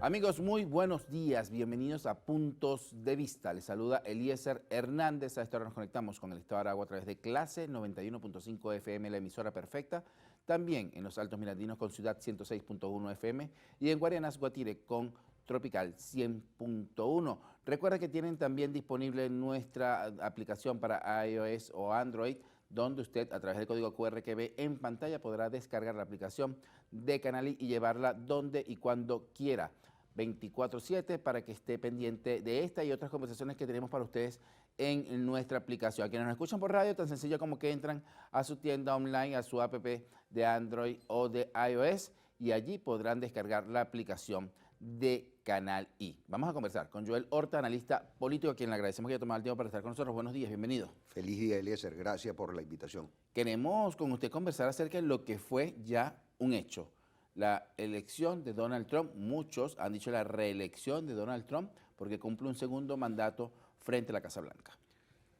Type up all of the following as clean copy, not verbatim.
Amigos, muy buenos días. Bienvenidos a Puntos de Vista. Les saluda Eliezer Hernández. A esta hora nos conectamos con el Estado de Aragua a través de Clase 91.5 FM, la emisora perfecta. También en los Altos Mirandinos con Ciudad 106.1 FM y en Guarianas, Guatire con Tropical 100.1. Recuerda que tienen también disponible nuestra aplicación para iOS o Android, donde usted a través del código QR que ve en pantalla podrá descargar la aplicación de Canal I y llevarla donde y cuando quiera. 24/7 para que esté pendiente de esta y otras conversaciones que tenemos para ustedes en nuestra aplicación. A quienes nos escuchan por radio, tan sencillo como que entran a su tienda online, a su app de Android o de iOS y allí podrán descargar la aplicación de Canal I. Vamos a conversar con Joel Horta, analista político, a quien le agradecemos que haya tomado el tiempo para estar con nosotros. Buenos días, bienvenido. Feliz día, Eliezer. Gracias por la invitación. Queremos con usted conversar acerca de lo que fue ya un hecho. La elección de Donald Trump, muchos han dicho la reelección de Donald Trump porque cumple un segundo mandato frente a la Casa Blanca.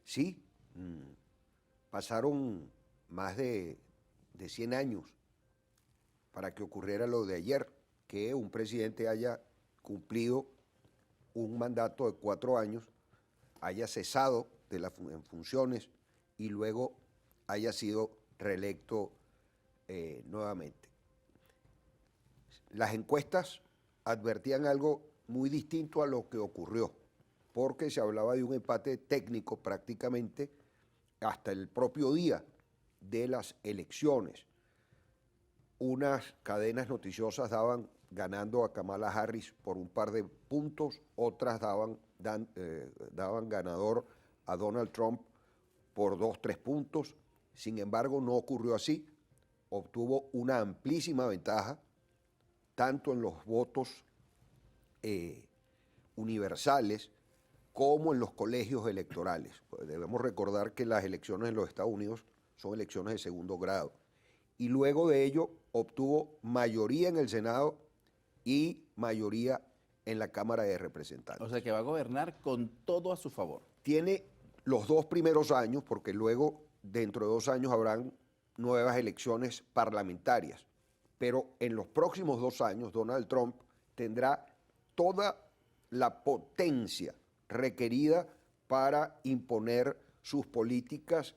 Sí, pasaron más de 100 años para que ocurriera lo de ayer, que un presidente haya cumplido un mandato de 4 años, haya cesado de en funciones y luego haya sido reelecto nuevamente. Las encuestas advertían algo muy distinto a lo que ocurrió, porque se hablaba de un empate técnico prácticamente hasta el propio día de las elecciones. Unas cadenas noticiosas daban ganando a Kamala Harris por un par de puntos, otras daban ganador a Donald Trump por 2-3 puntos. Sin embargo, no ocurrió así. Obtuvo una amplísima ventaja, tanto en los votos universales como en los colegios electorales. Pues debemos recordar que las elecciones en los Estados Unidos son elecciones de segundo grado. Y luego de ello obtuvo mayoría en el Senado y mayoría en la Cámara de Representantes. O sea que va a gobernar con todo a su favor. Tiene los 2 primeros años, porque luego dentro de 2 años habrán nuevas elecciones parlamentarias. Pero en los próximos 2 años Donald Trump tendrá toda la potencia requerida para imponer sus políticas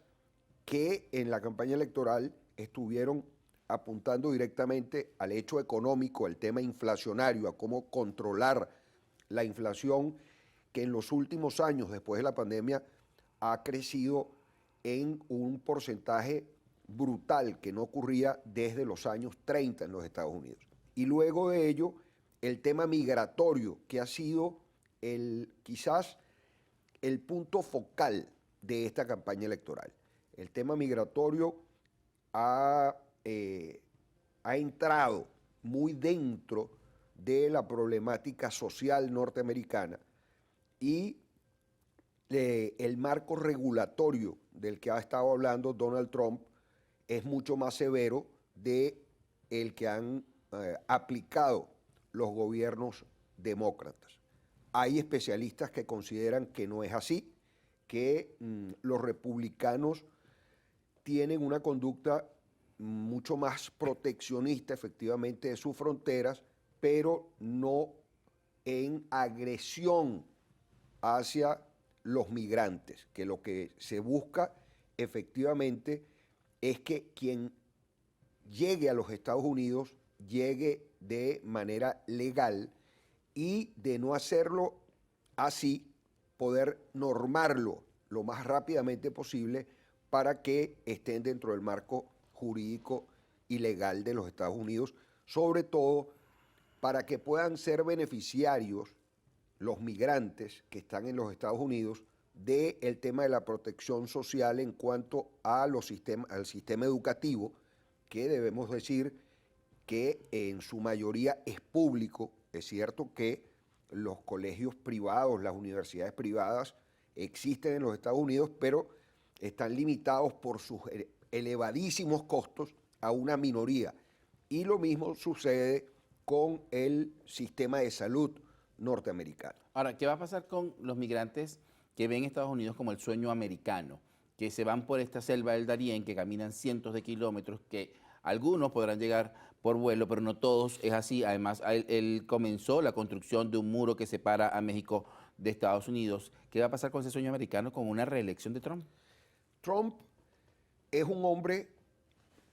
que en la campaña electoral estuvieron apuntando directamente al hecho económico, al tema inflacionario, a cómo controlar la inflación que en los últimos años, después de la pandemia, ha crecido en un porcentaje brutal que no ocurría desde los años 30 en los Estados Unidos. Y luego de ello, el tema migratorio, que ha sido quizás el punto focal de esta campaña electoral. El tema migratorio ha entrado muy dentro de la problemática social norteamericana y el marco regulatorio del que ha estado hablando Donald Trump es mucho más severo de el que han aplicado los gobiernos demócratas. Hay especialistas que consideran que no es así, que los republicanos tienen una conducta mucho más proteccionista efectivamente de sus fronteras, pero no en agresión hacia los migrantes, que lo que se busca efectivamente es que quien llegue a los Estados Unidos llegue de manera legal y de no hacerlo así, poder normarlo lo más rápidamente posible para que estén dentro del marco jurídico y legal de los Estados Unidos, sobre todo para que puedan ser beneficiarios los migrantes que están en los Estados Unidos del tema de la protección social en cuanto a al sistema educativo, que debemos decir que en su mayoría es público. Es cierto que los colegios privados, las universidades privadas existen en los Estados Unidos, pero están limitados por sus elevadísimos costos a una minoría. Y lo mismo sucede con el sistema de salud norteamericano. Ahora, ¿qué va a pasar con los migrantes que ven Estados Unidos como el sueño americano? Que se van por esta selva del Darién, que caminan cientos de kilómetros, que algunos podrán llegar por vuelo, pero no todos es así. Además, él comenzó la construcción de un muro que separa a México de Estados Unidos. ¿Qué va a pasar con ese sueño americano con una reelección de Trump? Trump es un hombre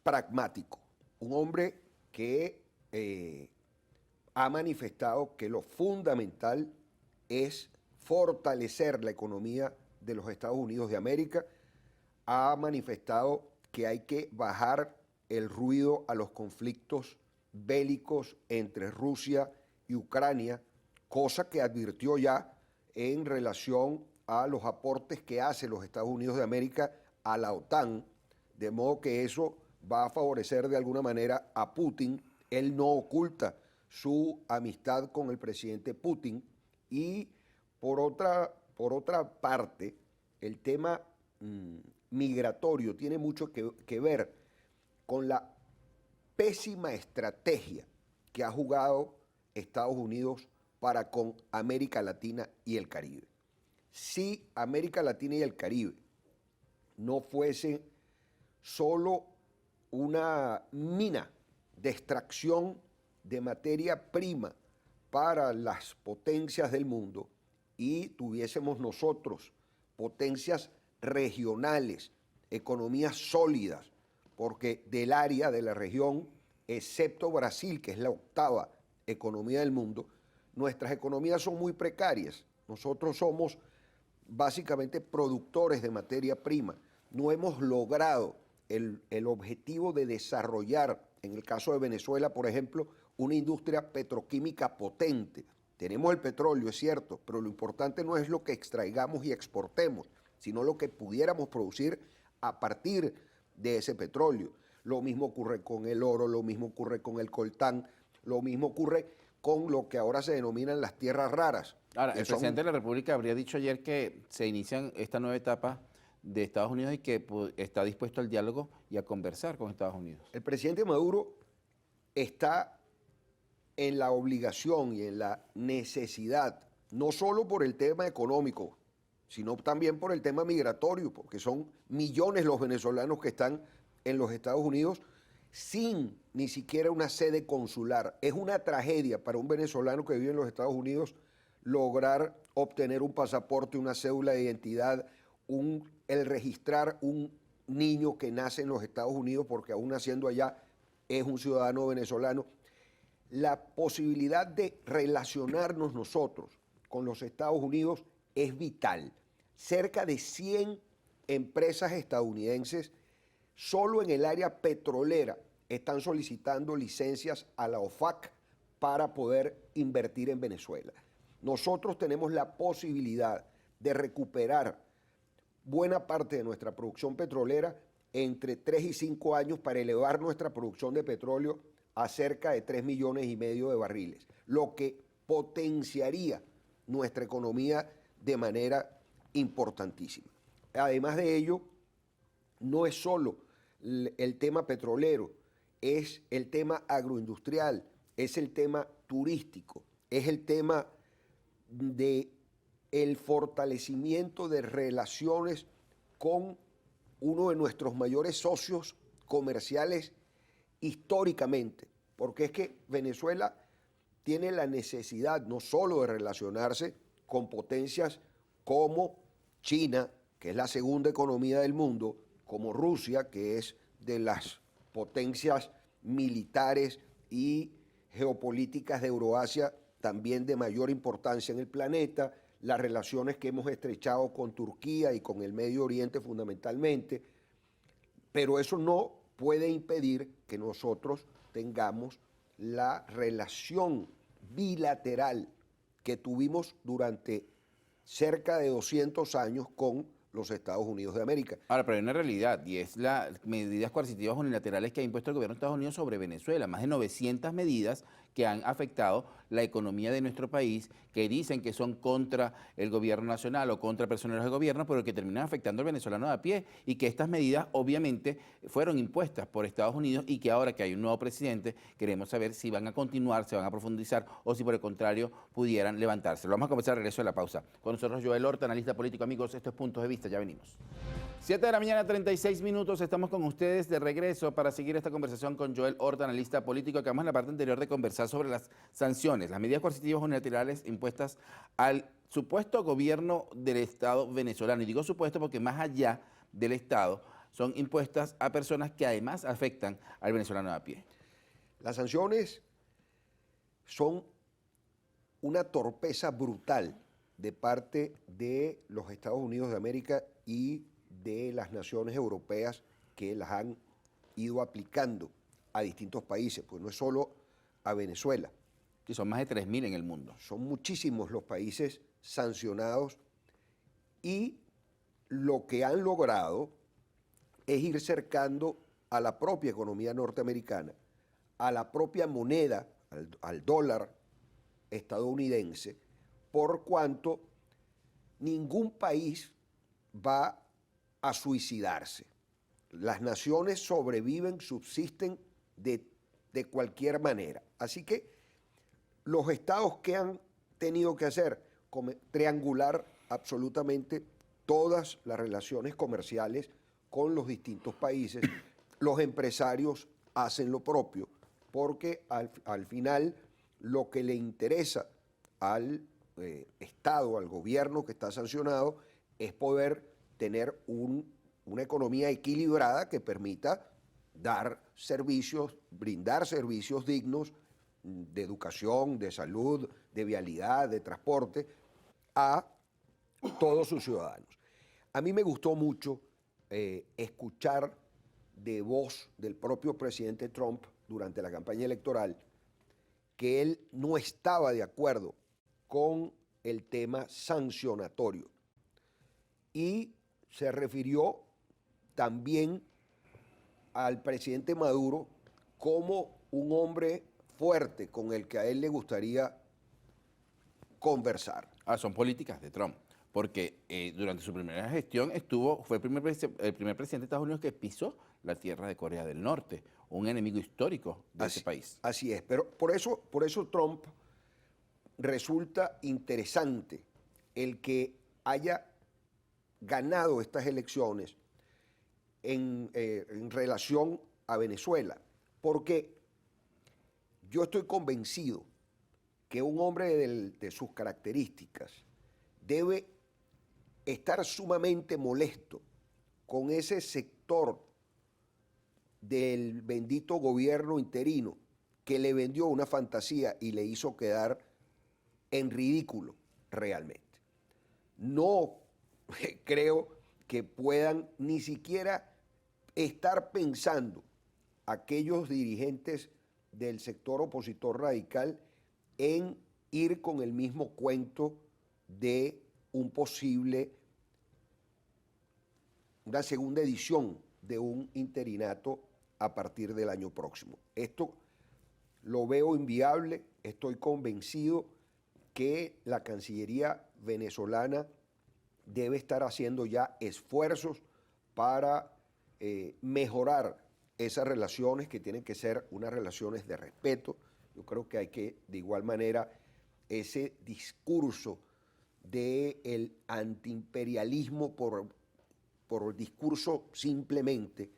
pragmático, un hombre que ha manifestado que lo fundamental es fortalecer la economía de los Estados Unidos de América, ha manifestado que hay que bajar el ruido a los conflictos bélicos entre Rusia y Ucrania, cosa que advirtió ya en relación a los aportes que hace los Estados Unidos de América a la OTAN, de modo que eso va a favorecer de alguna manera a Putin. Él no oculta su amistad con el presidente Putin y por otra parte, el tema migratorio tiene mucho que ver con la pésima estrategia que ha jugado Estados Unidos para con América Latina y el Caribe. Si América Latina y el Caribe no fuesen solo una mina de extracción de materia prima para las potencias del mundo y tuviésemos nosotros potencias regionales, economías sólidas, porque del área de la región, excepto Brasil, que es la octava economía del mundo, nuestras economías son muy precarias. Nosotros somos básicamente productores de materia prima. No hemos logrado el objetivo de desarrollar, en el caso de Venezuela, por ejemplo, una industria petroquímica potente. Tenemos el petróleo, es cierto, pero lo importante no es lo que extraigamos y exportemos, sino lo que pudiéramos producir a partir de ese petróleo. Lo mismo ocurre con el oro, lo mismo ocurre con el coltán, lo mismo ocurre con lo que ahora se denominan las tierras raras. Ahora, el presidente de la República habría dicho ayer que se inicia esta nueva etapa de Estados Unidos y que está dispuesto al diálogo y a conversar con Estados Unidos. El presidente Maduro está en la obligación y en la necesidad, no solo por el tema económico, sino también por el tema migratorio, porque son millones los venezolanos que están en los Estados Unidos sin ni siquiera una sede consular. Es una tragedia para un venezolano que vive en los Estados Unidos lograr obtener un pasaporte, una cédula de identidad, el registrar un niño que nace en los Estados Unidos, porque aún naciendo allá es un ciudadano venezolano. La posibilidad de relacionarnos nosotros con los Estados Unidos es vital. Cerca de 100 empresas estadounidenses solo en el área petrolera están solicitando licencias a la OFAC para poder invertir en Venezuela. Nosotros tenemos la posibilidad de recuperar buena parte de nuestra producción petrolera entre 3 y 5 años para elevar nuestra producción de petróleo a cerca de 3,5 millones de barriles, lo que potenciaría nuestra economía de manera importantísima. Además de ello, no es solo el tema petrolero, es el tema agroindustrial, es el tema turístico, es el tema del fortalecimiento de relaciones con uno de nuestros mayores socios comerciales históricamente, porque es que Venezuela tiene la necesidad no solo de relacionarse con potencias como China, que es la segunda economía del mundo, como Rusia, que es de las potencias militares y geopolíticas de Euroasia también de mayor importancia en el planeta, las relaciones que hemos estrechado con Turquía y con el Medio Oriente fundamentalmente, pero eso no puede impedir que nosotros tengamos la relación bilateral que tuvimos durante cerca de 200 años con los Estados Unidos de América. Ahora, pero hay una realidad, y es las medidas coercitivas unilaterales que ha impuesto el gobierno de Estados Unidos sobre Venezuela. Más de 900 medidas que han afectado la economía de nuestro país, que dicen que son contra el gobierno nacional o contra personeros del gobierno, pero que terminan afectando al venezolano de a pie, y que estas medidas obviamente fueron impuestas por Estados Unidos y que ahora que hay un nuevo presidente, queremos saber si van a continuar, se van a profundizar o si por el contrario pudieran levantarse. Lo vamos a comenzar al regreso de la pausa. Con nosotros Joel Horta, analista político. Amigos, estos puntos de vista, ya venimos. 7 de la mañana, 36 minutos. Estamos con ustedes de regreso para seguir esta conversación con Joel Horta, analista político. Acabamos en la parte anterior de conversar sobre las sanciones, las medidas coercitivas unilaterales impuestas al supuesto gobierno del Estado venezolano. Y digo supuesto porque más allá del Estado son impuestas a personas que además afectan al venezolano de a pie. Las sanciones son una torpeza brutal de parte de los Estados Unidos de América y de las naciones europeas que las han ido aplicando a distintos países, pues no es solo a Venezuela. Que son más de 3.000 en el mundo. Son muchísimos los países sancionados y lo que han logrado es ir cercando a la propia economía norteamericana, a la propia moneda, al dólar estadounidense, por cuanto ningún país va a suicidarse. Las naciones sobreviven, subsisten de cualquier manera. Así que los estados que han tenido que hacer, triangular absolutamente todas las relaciones comerciales con los distintos países, los empresarios hacen lo propio, porque al final lo que le interesa al Estado, al gobierno que está sancionado, es poder tener una economía equilibrada que permita dar servicios, brindar servicios dignos de educación, de salud, de vialidad, de transporte a todos sus ciudadanos. A mí me gustó mucho escuchar de voz del propio presidente Trump durante la campaña electoral que él no estaba de acuerdo con el tema sancionatorio y se refirió también al presidente Maduro como un hombre fuerte con el que a él le gustaría conversar. Son políticas de Trump, porque durante su primera gestión fue el primer presidente de Estados Unidos que pisó la tierra de Corea del Norte, un enemigo histórico de ese país. Así es, pero por eso Trump resulta interesante el que haya ganado estas elecciones en relación a Venezuela, porque yo estoy convencido que un hombre de sus características debe estar sumamente molesto con ese sector del bendito gobierno interino que le vendió una fantasía y le hizo quedar en ridículo realmente. No creo que puedan ni siquiera estar pensando aquellos dirigentes del sector opositor radical en ir con el mismo cuento de una segunda edición de un interinato a partir del año próximo. Esto lo veo inviable, estoy convencido que la Cancillería venezolana debe estar haciendo ya esfuerzos para mejorar esas relaciones que tienen que ser unas relaciones de respeto. Yo creo que hay que, de igual manera, ese discurso del antiimperialismo por discurso simplemente,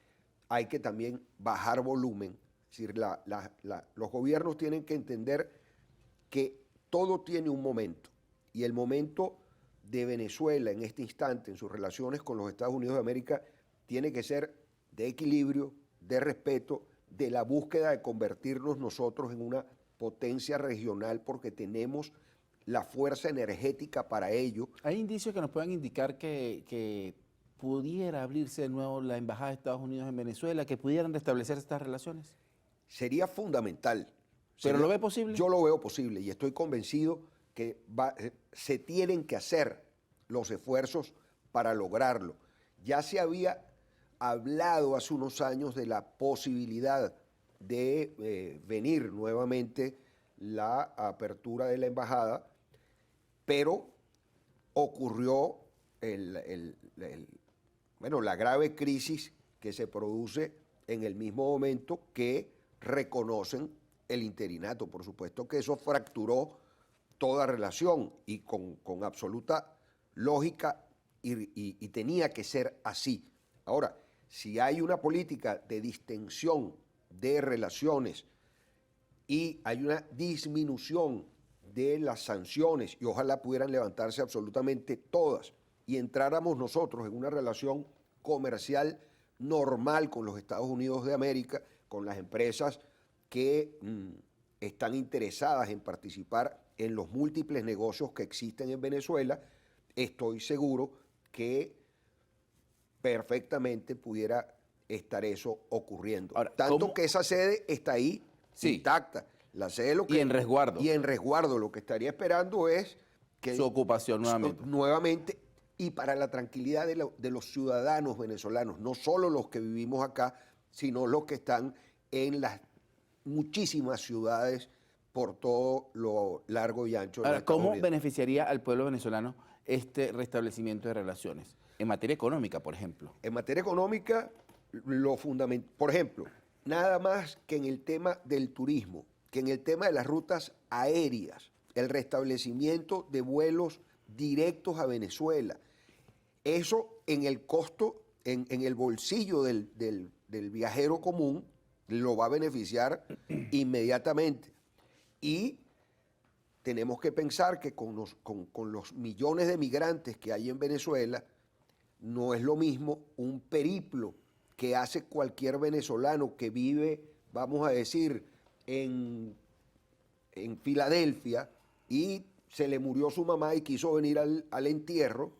hay que también bajar volumen. Es decir, los gobiernos tienen que entender que todo tiene un momento, y el momento de Venezuela en este instante, en sus relaciones con los Estados Unidos de América, tiene que ser de equilibrio, de respeto, de la búsqueda de convertirnos nosotros en una potencia regional porque tenemos la fuerza energética para ello. ¿Hay indicios que nos puedan indicar que pudiera abrirse de nuevo la Embajada de Estados Unidos en Venezuela, que pudieran restablecer estas relaciones? Sería fundamental. ¿Pero lo ve posible? Yo lo veo posible y estoy convencido que se tienen que hacer los esfuerzos para lograrlo. Ya se había hablado hace unos años de la posibilidad de venir nuevamente la apertura de la embajada, pero ocurrió la grave crisis que se produce en el mismo momento que reconocen el interinato. Por supuesto que eso fracturó toda relación y con absoluta lógica y tenía que ser así, Ahora, si hay una política de distensión de relaciones y hay una disminución de las sanciones, y ojalá pudieran levantarse absolutamente todas, y entráramos nosotros en una relación comercial normal con los Estados Unidos de América, con las empresas que están interesadas en participar en los múltiples negocios que existen en Venezuela, estoy seguro que perfectamente pudiera estar eso ocurriendo. Ahora, Tanto ¿cómo? que esa sede está ahí, Sí. intacta. La sede lo que, Y en resguardo. Y en resguardo. Lo que estaría esperando es que Su ocupación nuevamente. nuevamente, y para la tranquilidad de los ciudadanos venezolanos, no solo los que vivimos acá, sino los que están en las muchísimas ciudades por todo lo largo y ancho de Ahora, los Estados ¿cómo Unidos. beneficiaría al pueblo venezolano este restablecimiento de relaciones? En materia económica, por ejemplo. En materia económica, lo fundamental, por ejemplo, nada más que en el tema del turismo, que en el tema de las rutas aéreas, el restablecimiento de vuelos directos a Venezuela, eso en el costo, en el bolsillo del viajero común, lo va a beneficiar inmediatamente. Y tenemos que pensar que con los millones de migrantes que hay en Venezuela, no es lo mismo un periplo que hace cualquier venezolano que vive, vamos a decir, en Filadelfia y se le murió su mamá y quiso venir al entierro,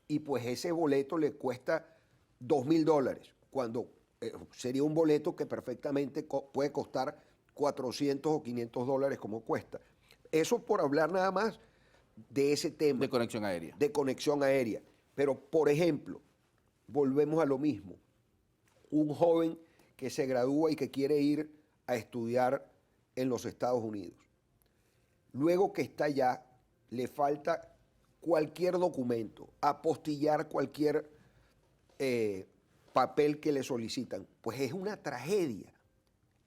y pues ese boleto le cuesta $2.000, cuando sería un boleto que perfectamente puede costar $400 o $500 como cuesta. Eso por hablar nada más de ese tema. De conexión aérea. De conexión aérea. Pero, por ejemplo, volvemos a lo mismo. Un joven que se gradúa y que quiere ir a estudiar en los Estados Unidos. Luego que está allá, le falta cualquier documento, apostillar cualquier papel que le solicitan. Pues es una tragedia.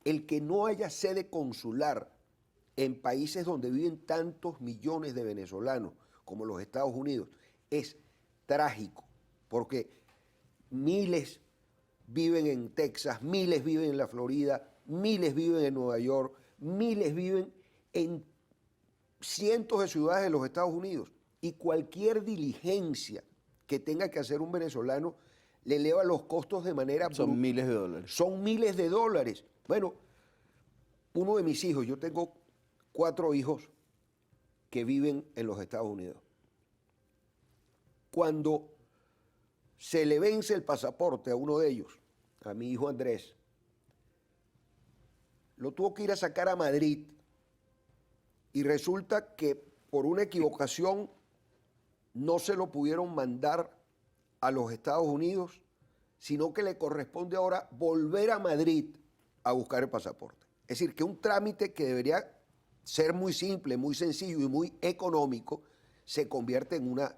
El que no haya sede consular en países donde viven tantos millones de venezolanos como los Estados Unidos es trágico, porque miles viven en Texas, miles viven en la Florida, miles viven en Nueva York, miles viven en cientos de ciudades de los Estados Unidos, y cualquier diligencia que tenga que hacer un venezolano le eleva los costos de manera Son miles de dólares. Son miles de dólares. Bueno, uno de mis hijos, yo tengo 4 hijos que viven en los Estados Unidos. Cuando se le vence el pasaporte a uno de ellos, a mi hijo Andrés, lo tuvo que ir a sacar a Madrid, y resulta que por una equivocación no se lo pudieron mandar a los Estados Unidos, sino que le corresponde ahora volver a Madrid a buscar el pasaporte. Es decir, que un trámite que debería ser muy simple, muy sencillo y muy económico, se convierte en una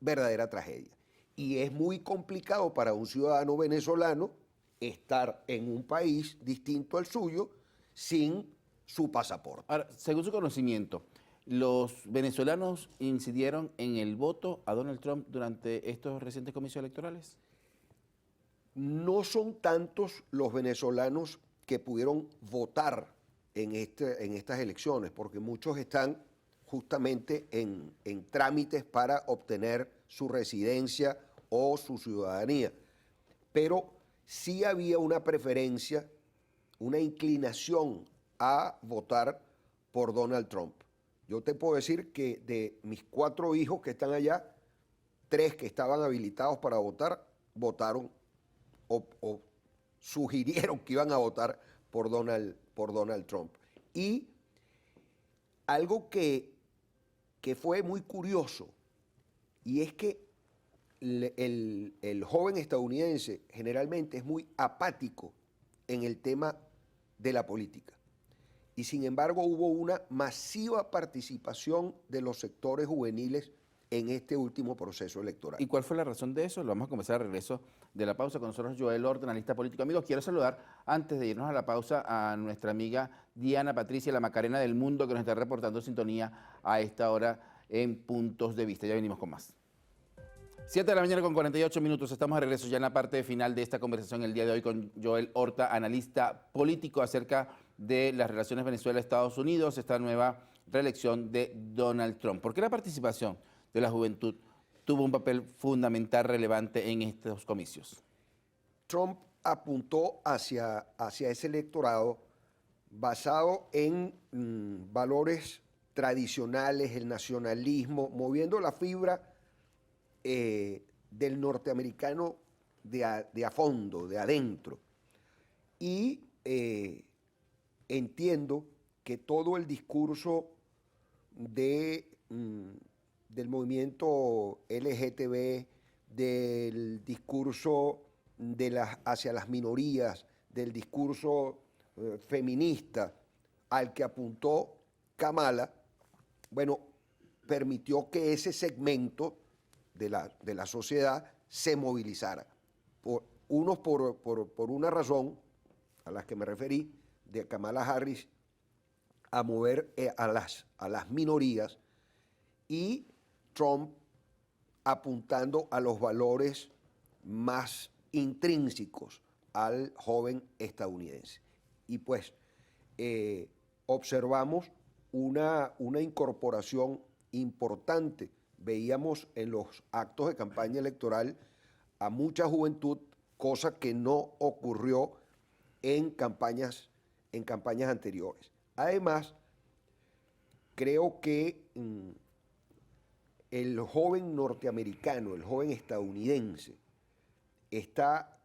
verdadera tragedia. Y es muy complicado para un ciudadano venezolano estar en un país distinto al suyo sin su pasaporte. Ahora, según su conocimiento, ¿los venezolanos incidieron en el voto a Donald Trump durante estos recientes comicios electorales? No son tantos los venezolanos que pudieron votar en estas elecciones, porque muchos están justamente en trámites para obtener su residencia o su ciudadanía. Pero sí había una preferencia, una inclinación a votar por Donald Trump. Yo te puedo decir que de mis 4 hijos que están allá, 3 que estaban habilitados para votar, votaron o sugirieron que iban a votar por Donald Trump. Y algo que fue muy curioso, y es que el joven estadounidense generalmente es muy apático en el tema de la política. Y sin embargo hubo una masiva participación de los sectores juveniles en este último proceso electoral. ¿Y cuál fue la razón de eso? Lo vamos a conversar al regreso de la pausa con nosotros, Joel Orta, analista político. Amigos, quiero saludar, antes de irnos a la pausa, a nuestra amiga Diana Patricia, la Macarena del Mundo, que nos está reportando sintonía a esta hora en Puntos de Vista. Ya venimos con más. 7 de la mañana con 48 minutos. Estamos de regreso ya en la parte final de esta conversación el día de hoy con Joel Horta, analista político acerca de las relaciones Venezuela-Estados Unidos, esta nueva reelección de Donald Trump. ¿Por qué la participación de la juventud tuvo un papel fundamental relevante en estos comicios? Trump apuntó hacia ese electorado basado en valores tradicionales, el nacionalismo, moviendo la fibra del norteamericano de a fondo, de adentro. Y entiendo que todo el discurso del movimiento LGTB, del discurso hacia las minorías, del discurso feminista al que apuntó Kamala, bueno, permitió que ese segmento de la sociedad se movilizara. Unos por una razón a la que me referí, de Kamala Harris a mover a las minorías, y Trump apuntando a los valores más intrínsecos al joven estadounidense. Y pues observamos una incorporación importante. Veíamos en los actos de campaña electoral a mucha juventud, cosa que no ocurrió en campañas anteriores. Además, creo que el joven norteamericano, el joven estadounidense, está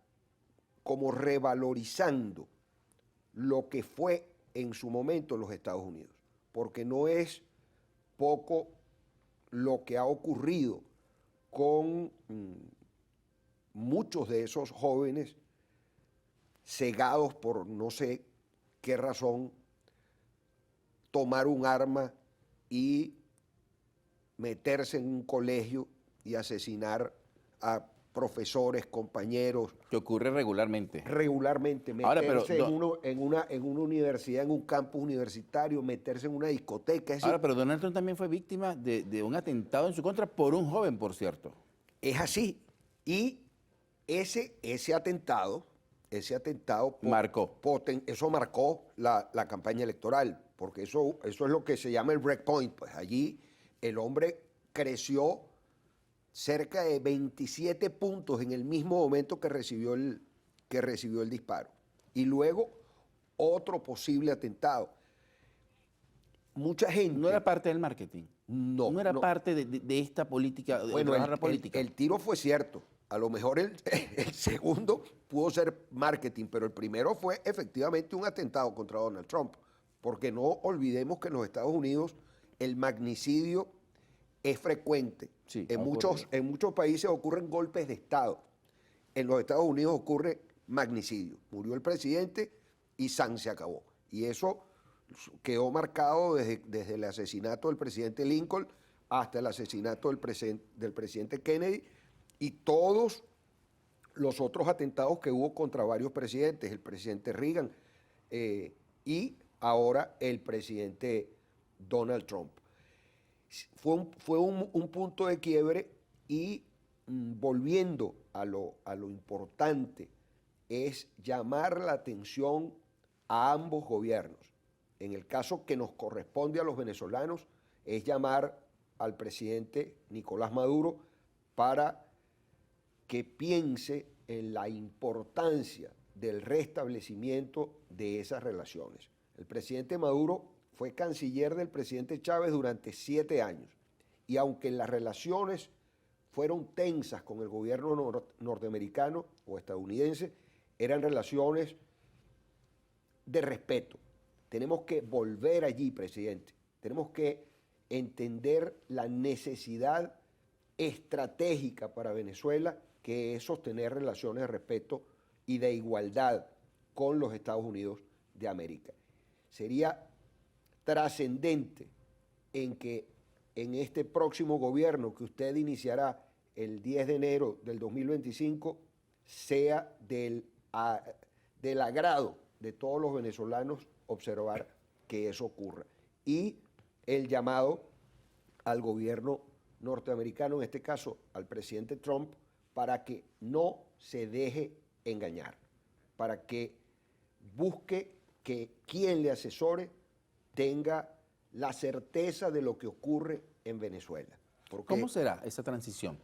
como revalorizando lo que fue en su momento los Estados Unidos, porque no es poco lo que ha ocurrido con muchos de esos jóvenes cegados por no sé qué razón, tomar un arma y meterse en un colegio y asesinar a profesores, compañeros. Que ocurre regularmente. Regularmente, meterse en una universidad, en un campus universitario, meterse en una discoteca. Es ahora, pero Donald Trump también fue víctima de un atentado en su contra por un joven, por cierto. Es así. Y ese atentado marcó. Eso marcó la campaña electoral, porque eso es lo que se llama el breakpoint. Pues allí el hombre creció cerca de 27 puntos en el mismo momento que recibió el disparo. Y luego otro posible atentado. Mucha gente... ¿No era parte del marketing? No. ¿No era parte de esta política? Bueno, el tiro fue cierto. A lo mejor el segundo pudo ser marketing, pero el primero fue efectivamente un atentado contra Donald Trump. Porque no olvidemos que en los Estados Unidos el magnicidio es frecuente. Sí, en muchos países ocurren golpes de Estado. En los Estados Unidos ocurre magnicidio. Murió el presidente y san se acabó. Y eso quedó marcado desde el asesinato del presidente Lincoln hasta el asesinato del presidente Kennedy y todos los otros atentados que hubo contra varios presidentes, el presidente Reagan y ahora el presidente Donald Trump. Fue un punto de quiebre y volviendo a lo importante es llamar la atención a ambos gobiernos. En el caso que nos corresponde a los venezolanos es llamar al presidente Nicolás Maduro para que piense en la importancia del restablecimiento de esas relaciones. El presidente Maduro fue canciller del presidente Chávez durante 7 años y aunque las relaciones fueron tensas con el gobierno norteamericano o estadounidense, eran relaciones de respeto. Tenemos que volver allí, presidente. Tenemos que entender la necesidad estratégica para Venezuela que es sostener relaciones de respeto y de igualdad con los Estados Unidos de América. Sería trascendente en que en este próximo gobierno que usted iniciará el 10 de enero del 2025 sea del agrado de todos los venezolanos observar que eso ocurra. Y el llamado al gobierno norteamericano, en este caso al presidente Trump, para que no se deje engañar, para que busque que quien le asesore tenga la certeza de lo que ocurre en Venezuela. Porque ¿Cómo será esa transición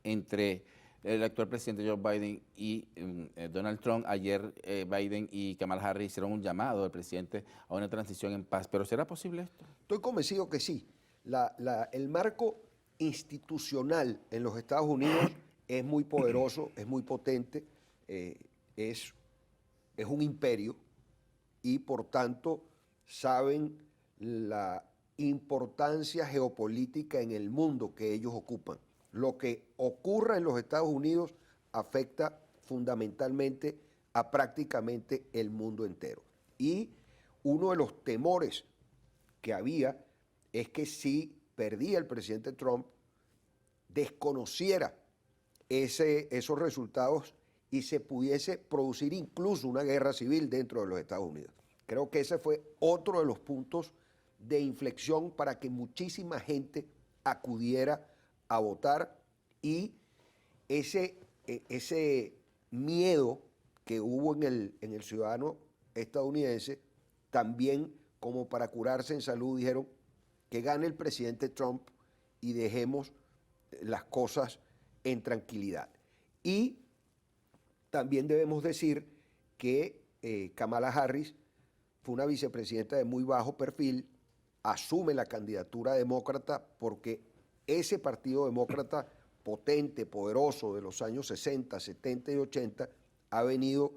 entre el actual presidente Joe Biden y Donald Trump? Ayer Biden y Kamala Harris hicieron un llamado al presidente a una transición en paz, pero ¿será posible esto? estoy convencido que sí. El marco institucional en los Estados Unidos es muy poderoso, es muy potente, es un imperio y por tanto saben la importancia geopolítica en el mundo que ellos ocupan. Lo que ocurra en los Estados Unidos afecta fundamentalmente a prácticamente el mundo entero. Y uno de los temores que había es que si perdía el presidente Trump, desconociera esos resultados y se pudiese producir incluso una guerra civil dentro de los Estados Unidos. Creo que ese fue otro de los puntos de inflexión para que muchísima gente acudiera a votar y ese miedo que hubo en el ciudadano estadounidense, también como para curarse en salud, dijeron que gane el presidente Trump y dejemos las cosas en tranquilidad. Y también debemos decir que Kamala Harris fue una vicepresidenta de muy bajo perfil, asume la candidatura demócrata porque ese partido demócrata potente, poderoso de los años 60, 70 y 80 ha venido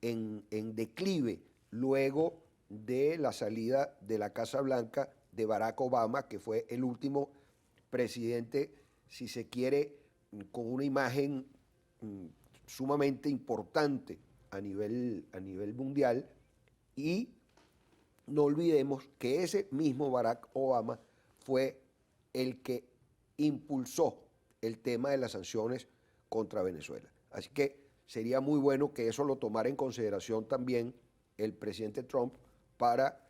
en declive luego de la salida de la Casa Blanca de Barack Obama, que fue el último presidente, si se quiere, con una imagen sumamente importante a nivel mundial. Y no olvidemos que ese mismo Barack Obama fue el que impulsó el tema de las sanciones contra Venezuela. Así que sería muy bueno que eso lo tomara en consideración también el presidente Trump para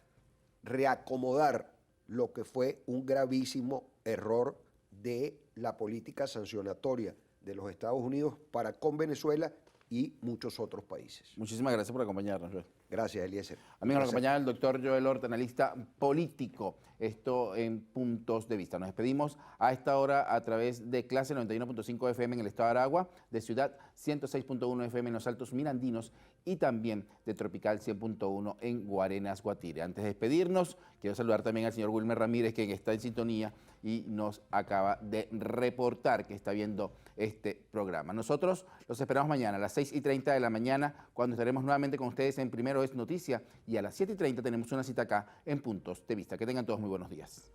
reacomodar lo que fue un gravísimo error de la política sancionatoria de los Estados Unidos para con Venezuela y muchos otros países. Muchísimas gracias por acompañarnos, Joel. Gracias, Eliezer. Amigos, nos acompañaba el doctor Joel Horta, analista político, esto en Puntos de Vista. Nos despedimos a esta hora a través de Clase 91.5 FM en el estado de Aragua, de Ciudad 106.1 FM en los Altos Mirandinos y también de Tropical 100.1 en Guarenas, Guatire. Antes de despedirnos, quiero saludar también al señor Wilmer Ramírez, que está en sintonía y nos acaba de reportar que está viendo este programa. Nosotros los esperamos mañana a las 6:30 de la mañana, cuando estaremos nuevamente con ustedes en Primero es Noticia, y a las 7:30 tenemos una cita acá en Puntos de Vista. Que tengan todos muy buenos días.